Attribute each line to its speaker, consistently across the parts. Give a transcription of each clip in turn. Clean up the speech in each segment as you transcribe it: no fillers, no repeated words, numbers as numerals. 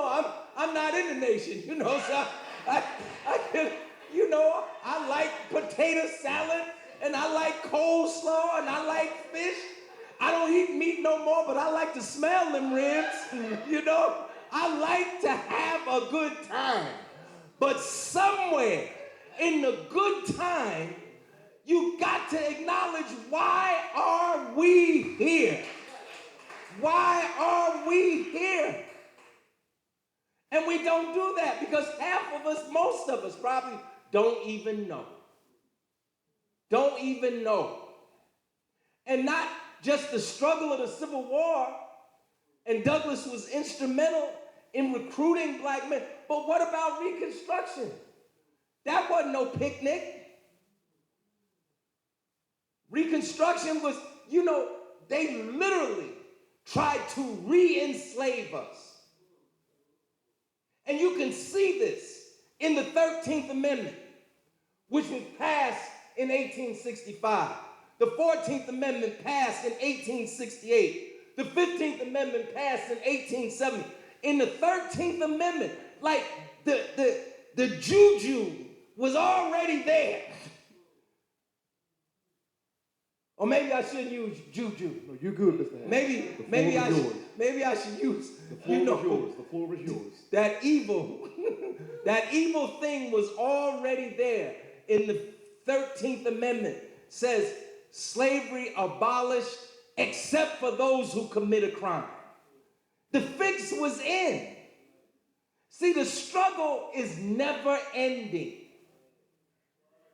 Speaker 1: I'm not in the nation, so I can, I like potato salad, and I like coleslaw, and I like fish. I don't eat meat no more, but I like to smell them ribs, I like to have a good time. But somewhere in the good time, you got to acknowledge, why are we here? Why are we here? And we don't do that because half of us, most of us probably don't even know. Don't even know. And not just the struggle of the Civil War, and Douglass was instrumental in recruiting black men, but what about Reconstruction? That wasn't no picnic. Reconstruction was, they literally tried to re-enslave us. And you can see this in the 13th Amendment, which was passed in 1865. The 14th Amendment passed in 1868. The 15th Amendment passed in 1870. In the 13th Amendment, like the juju was already there. Or maybe I shouldn't use juju.
Speaker 2: No, you're good, Mr. Hammond.
Speaker 1: Maybe I should use.
Speaker 2: The floor is yours.
Speaker 1: That evil thing was already there. In the 13th Amendment says slavery abolished except for those who commit a crime. The fix was in. See, the struggle is never ending.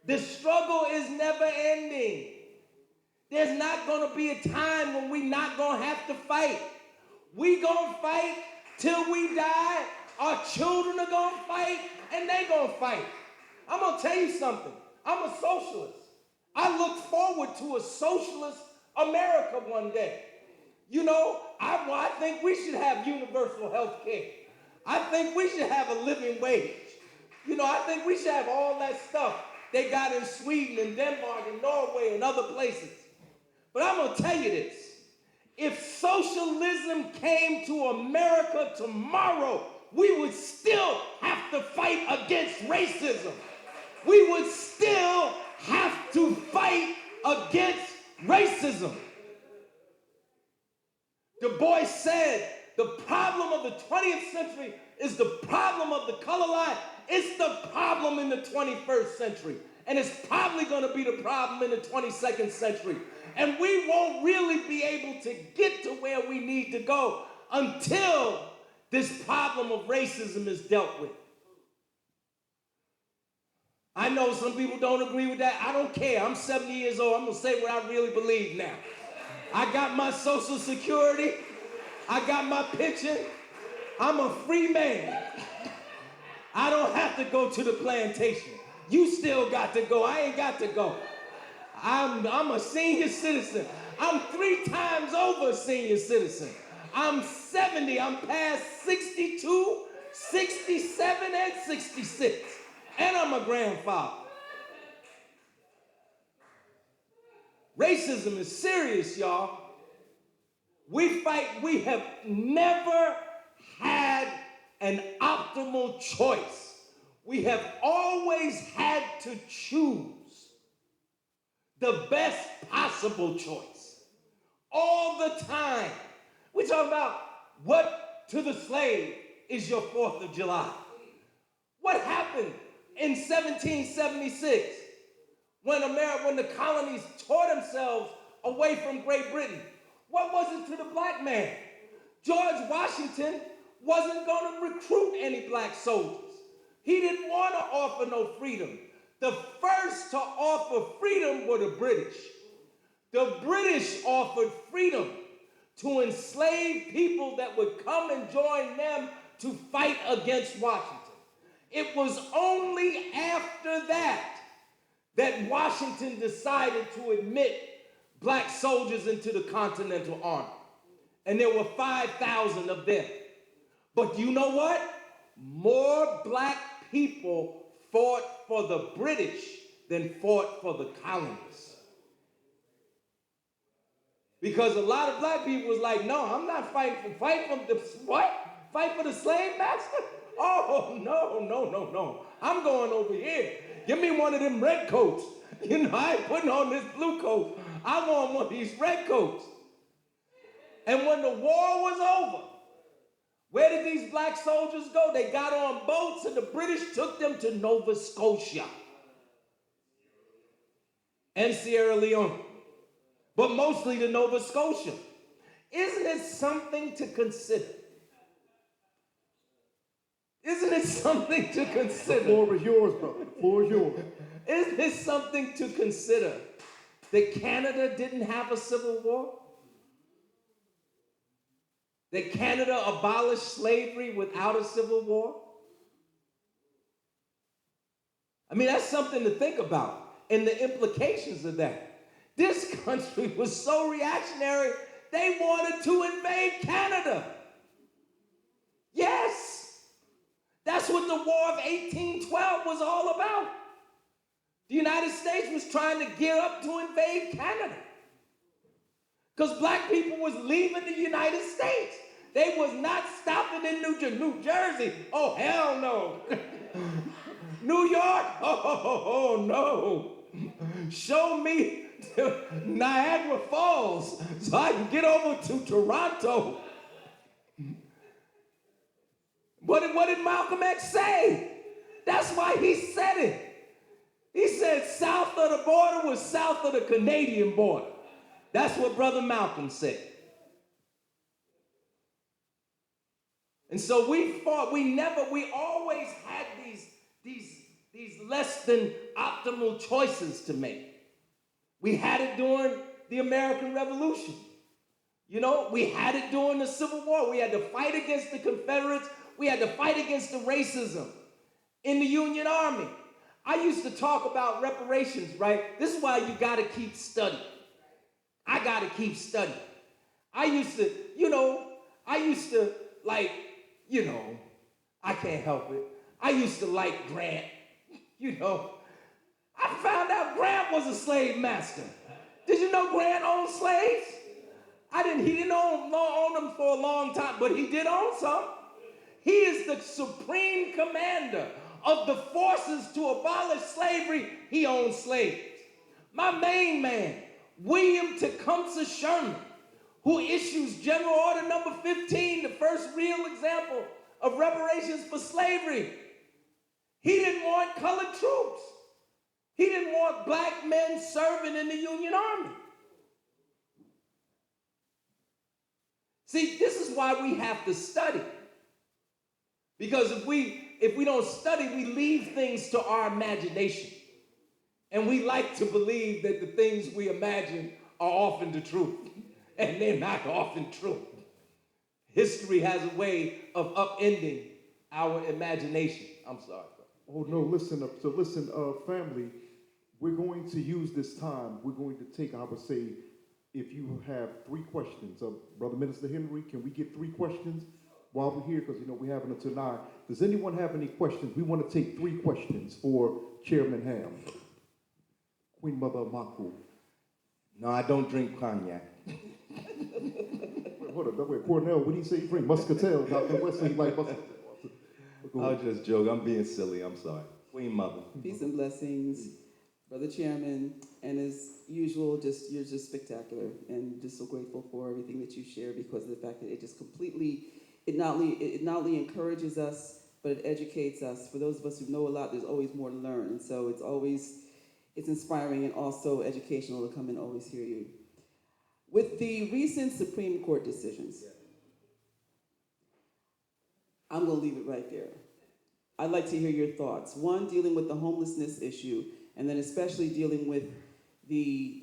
Speaker 1: The struggle is never ending. There's not going to be a time when we're not going to have to fight. We going to fight till we die. Our children are going to fight, and they going to fight. I'm going to tell you something. I'm a socialist. I look forward to a socialist America one day. I think we should have universal health care. I think we should have a living wage. I think we should have all that stuff they got in Sweden and Denmark and Norway and other places. But I'm going to tell you this. If socialism came to America tomorrow, we would still have to fight against racism. We would still have to fight against racism. Du Bois said, the problem of the 20th century is the problem of the color line. It's the problem in the 21st century. And it's probably going to be the problem in the 22nd century. And we won't really be able to get to where we need to go until this problem of racism is dealt with. I know some people don't agree with that. I don't care. I'm 70 years old. I'm going to say what I really believe now. I got my Social Security. I got my pension. I'm a free man. I don't have to go to the plantation. You still got to go. I ain't got to go. I'm a senior citizen. I'm 3 times over a senior citizen. I'm 70. I'm past 62, 67, and 66. And I'm a grandfather. Racism is serious, y'all. We have never had an optimal choice. We have always had to choose the best possible choice. All the time. We talk about what to the slave is your 4th of July. What happened in 1776 when the colonies tore themselves away from Great Britain? What was it to the black man? George Washington wasn't going to recruit any black soldiers. He didn't want to offer no freedom. The first to offer freedom were the British. The British offered freedom to enslaved people that would come and join them to fight against Washington. It was only after that Washington decided to admit black soldiers into the Continental Army. And there were 5,000 of them. But you know what? More black people fought for the British than fought for the colonies. Because a lot of black people was like, no, I'm not fighting from the what? Fight for the slave master? Oh, no. I'm going over here. Give me one of them red coats. You know, I ain't putting on this blue coat. I want one of these red coats. And when the war was over, where did these black soldiers go? They got on boats and the British took them to Nova Scotia and Sierra Leone, but mostly to Nova Scotia. Isn't it something to consider? Isn't it something to consider?
Speaker 2: The floor is yours, brother. The floor is yours.
Speaker 1: Isn't it something to consider that Canada didn't have a civil war? That Canada abolished slavery without a civil war? I mean, that's something to think about, and the implications of that. This country was so reactionary, they wanted to invade Canada. Yes, that's what the War of 1812 was all about. The United States was trying to gear up to invade Canada because black people was leaving the United States. They was not stopping in New Jersey. Oh, hell no. New York? Oh, no. Show me Niagara Falls so I can get over to Toronto. What did Malcolm X say? That's why he said it. He said south of the border was south of the Canadian border. That's what Brother Malcolm said. And so we fought, we always had these less than optimal choices to make. We had it during the American Revolution. You know, we had it during the Civil War. We had to fight against the Confederates. We had to fight against the racism in the Union Army. I used to talk about reparations, right? This is why you got to keep studying. I got to keep studying. I used to I can't help it. I used to like Grant, I found out Grant was a slave master. Did you know Grant owned slaves? He didn't own them for a long time, but he did own some. He is the supreme commander of the forces to abolish slavery. He owned slaves. My main man, William Tecumseh Sherman, who issues General Order number 15, the first real example of reparations for slavery. He didn't want colored troops. He didn't want black men serving in the Union Army. See, this is why we have to study. Because if we don't study, we leave things to our imagination. And we like to believe that the things we imagine are often the truth. And they're not often true. History has a way of upending our imagination. I'm sorry.
Speaker 2: Oh, no, listen, family, we're going to use this time. We're going to take, I would say, if you have 3 questions. Brother Minister Henry, can we get 3 questions while we're here? Because, we're having until 9. Does anyone have any questions? We want to take 3 questions for Chairman Ham. Queen Mother Maku.
Speaker 1: No, I don't drink cognac.
Speaker 2: Hold up, wait, Cornell, what did he say he drink? Muscatel. Dr. Wesley, like Muscatel.
Speaker 1: I'll just joke. I'm being silly. I'm sorry. Queen Mother.
Speaker 3: Peace and blessings, Brother Chairman, and as usual, you're just spectacular, and just so grateful for everything that you share because of the fact that it just completely, it not only encourages us, but it educates us. For those of us who know a lot, there's always more to learn, and so it's inspiring and also educational to come and always hear you. With the recent Supreme Court decisions, I'm going to leave it right there. I'd like to hear your thoughts. One, dealing with the homelessness issue, and then especially dealing with the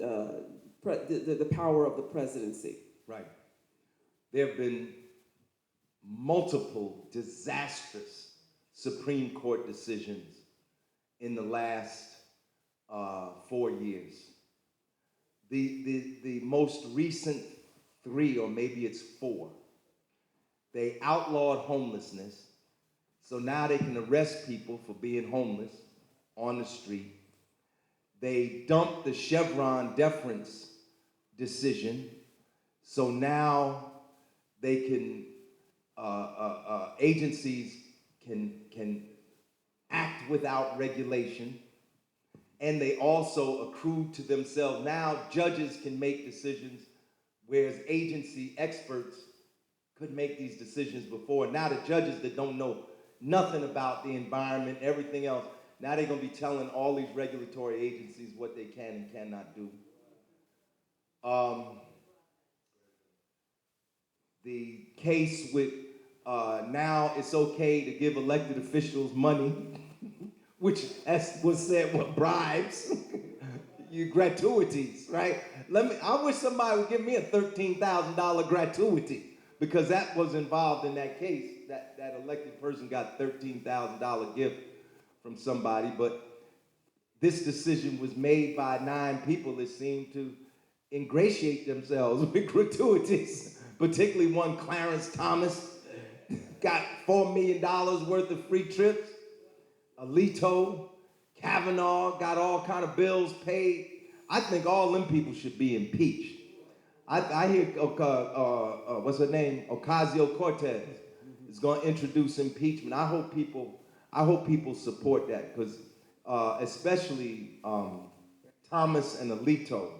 Speaker 3: power of the presidency.
Speaker 1: Right. There have been multiple disastrous Supreme Court decisions in the last 4 years. The most recent 3, or maybe it's 4, they outlawed homelessness, so now they can arrest people for being homeless on the street. They dumped the Chevron deference decision, so now they can agencies can act without regulation, and they also accrue to themselves. Now judges can make decisions, whereas agency experts could make these decisions before. Now the judges that don't know nothing about the environment, everything else, now they're going to be telling all these regulatory agencies what they can and cannot do. The case with now it's okay to give elected officials money, which, as was said, were bribes, gratuities, right? I wish somebody would give me a $13,000 gratuity, because that was involved in that case. That elected person got $13,000 gift from somebody, but this decision was made by 9 people that seemed to ingratiate themselves with gratuities, particularly one Clarence Thomas got $4 million worth of free trips. Alito, Kavanaugh got all kind of bills paid. I think all them people should be impeached. I hear, what's her name? Ocasio-Cortez is going to introduce impeachment. I hope people support that, because especially Thomas and Alito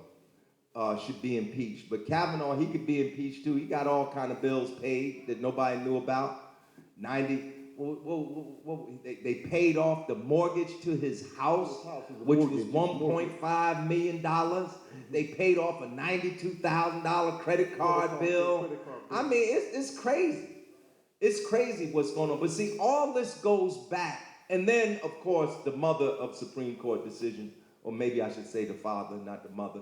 Speaker 1: should be impeached. But Kavanaugh, he could be impeached too. He got all kind of bills paid that nobody knew about. They paid off the mortgage to his house, which was $1.5 million. They paid off a $92,000 credit card bill. I mean, it's crazy. It's crazy what's going on. But see, all this goes back. And then, of course, the mother of Supreme Court decisions, or maybe I should say the father, not the mother,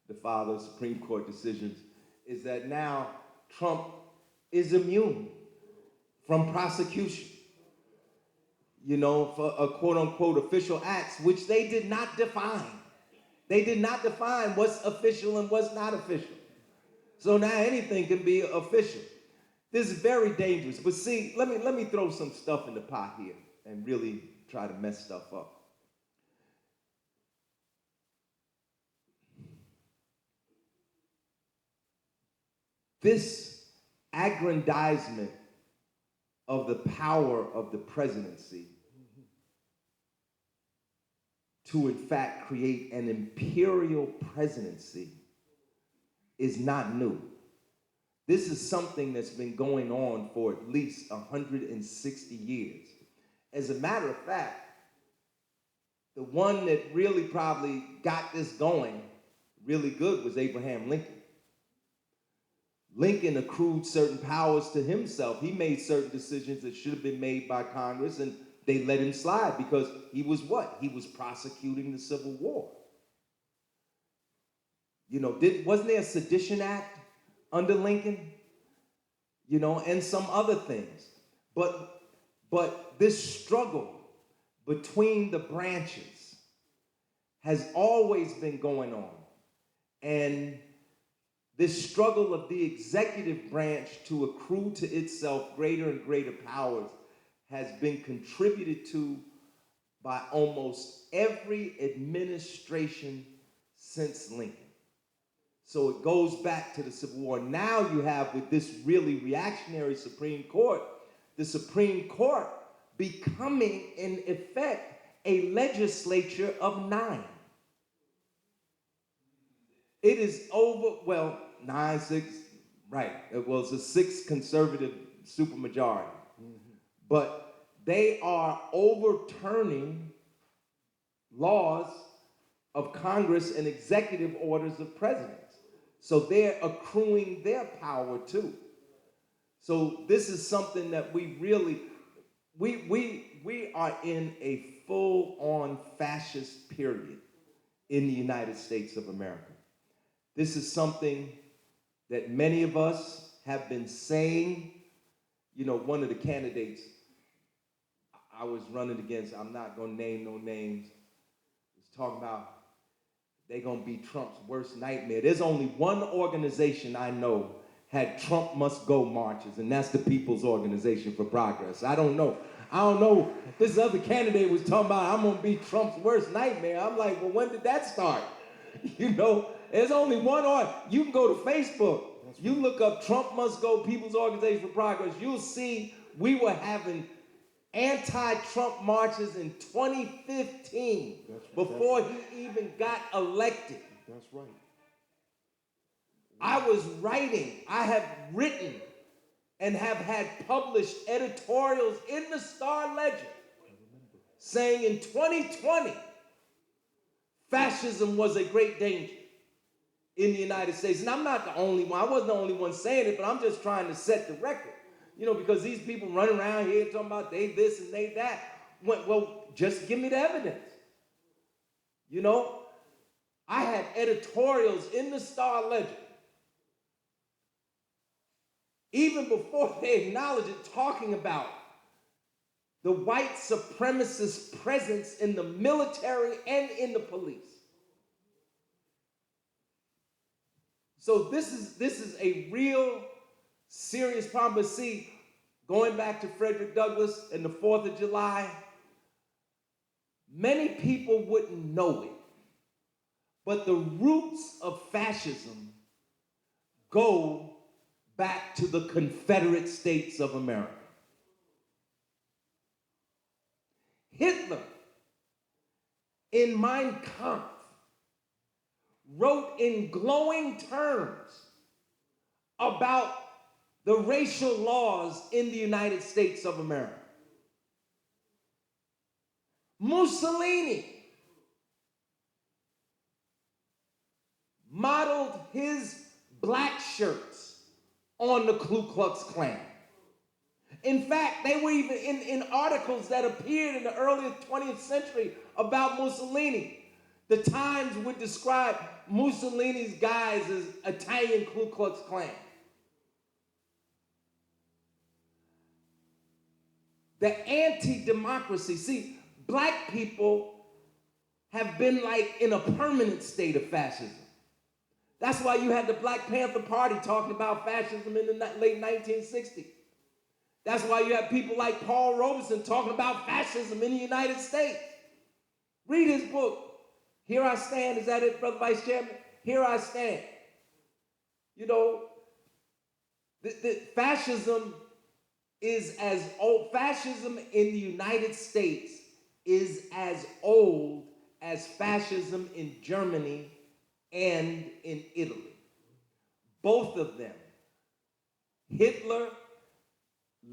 Speaker 1: the father of Supreme Court decisions, is that now Trump is immune from prosecution, for a quote-unquote official acts, which they did not define. They did not define what's official and what's not official. So now anything can be official. This is very dangerous. But see, let me throw some stuff in the pot here and really try to mess stuff up. This aggrandizement of the power of the presidency to, in fact, create an imperial presidency is not new. This is something that's been going on for at least 160 years. As a matter of fact, the one that really probably got this going really good was Abraham Lincoln. Lincoln accrued certain powers to himself. He made certain decisions that should have been made by Congress, and they let him slide because he was what? He was prosecuting the Civil War. Wasn't there a Sedition Act under Lincoln? And some other things. But this struggle between the branches has always been going on. And this struggle of the executive branch to accrue to itself greater and greater powers has been contributed to by almost every administration since Lincoln. So it goes back to the Civil War. Now you have, with this really reactionary Supreme Court, the Supreme Court becoming, in effect, a legislature of 9. It is over, 9-6, right. It was a 6 conservative supermajority. But they are overturning laws of Congress and executive orders of presidents. So they're accruing their power too. So this is something that we really, we are in a full-on fascist period in the United States of America. This is something that many of us have been saying. One of the candidates I was running against, I'm not going to name no names, was talking about they're going to be Trump's worst nightmare. There's only one organization I know had Trump must go marches, and that's the People's Organization for Progress. I don't know. This other candidate was talking about I'm going to be Trump's worst nightmare. I'm like, well, when did that start? There's only one, or you can go to Facebook You look up Trump Must Go, People's Organization for Progress, you'll see we were having anti-Trump marches in 2015 before he even got elected.
Speaker 2: That's right.
Speaker 1: I have written and have had published editorials in the Star Ledger saying in 2020, fascism was a great danger in the United States. And I'm not the only one. I wasn't the only one saying it, but I'm just trying to set the record. You know, because these people running around here talking about they this and they that. Well, just give me the evidence. You know, I had editorials in the Star Ledger, even before they acknowledged it, talking about the white supremacist presence in the military and in the police. So this is a real serious problem. But see, going back to Frederick Douglass and the 4th of July, many people wouldn't know it, but the roots of fascism go back to the Confederate States of America. Hitler, in Mein Kampf, wrote in glowing terms about the racial laws in the United States of America. Mussolini modeled his black shirts on the Ku Klux Klan. In fact, they were even in articles that appeared in the early 20th century about Mussolini. The Times would describe Mussolini's guys as Italian Ku Klux Klan. The anti-democracy. See, black people have been like in a permanent state of fascism. That's why you had the Black Panther Party talking about fascism in the late 1960s. That's why you have people like Paul Robeson talking about fascism in the United States. Read his book, Here I Stand. Is that it, Brother Vice Chairman? Here I Stand. You know, the fascism is as old. Fascism in the United States is as old as fascism in Germany and in Italy. Both of them. Hitler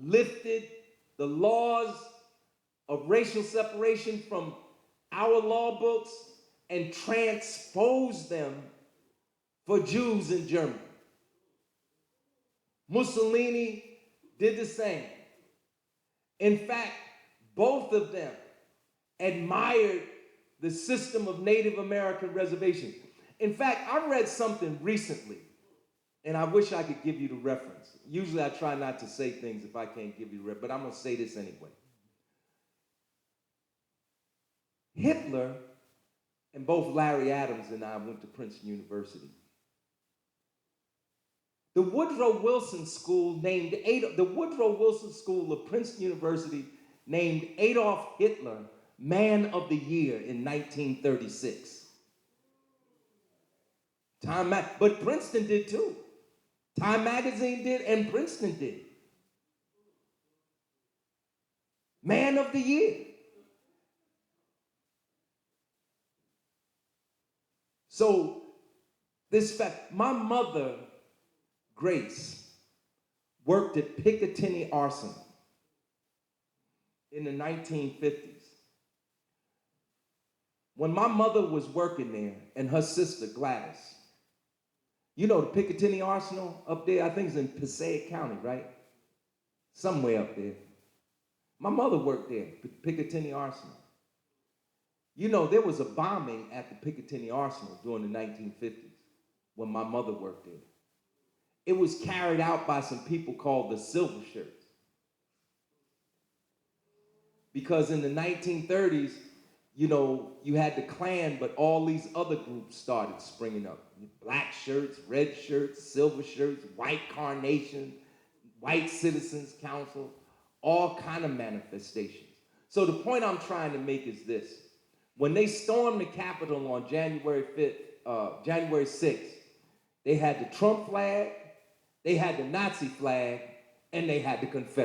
Speaker 1: lifted the laws of racial separation from our law books and transposed them for Jews in Germany. Mussolini did the same. In fact, both of them admired the system of Native American reservations. In fact, I read something recently, and I wish I could give you the reference. Usually I try not to say things if I can't give you the reference, but I'm going to say this anyway. Hitler, and both Larry Adams and I went to Princeton University. The Woodrow Wilson School of Princeton University named Adolf Hitler Man of the Year in 1936. But Princeton did too. Time Magazine did, and Princeton did. Man of the Year. So, my mother, Grace, worked at Picatinny Arsenal in the 1950s. When my mother was working there, and her sister, Gladys, you know the Picatinny Arsenal up there, I think it's in Passaic County, right? Somewhere up there. My mother worked there, Picatinny Arsenal. You know, there was a bombing at the Picatinny Arsenal during the 1950s when my mother worked there. It was carried out by some people called the Silver Shirts. Because in the 1930s, you know, you had the Klan, but all these other groups started springing up. Black shirts, red shirts, silver shirts, white carnation, white citizens council, all kind of manifestations. So the point I'm trying to make is this. When they stormed the Capitol on January 6th, they had the Trump flag, They had the Nazi flag and they had the Confederate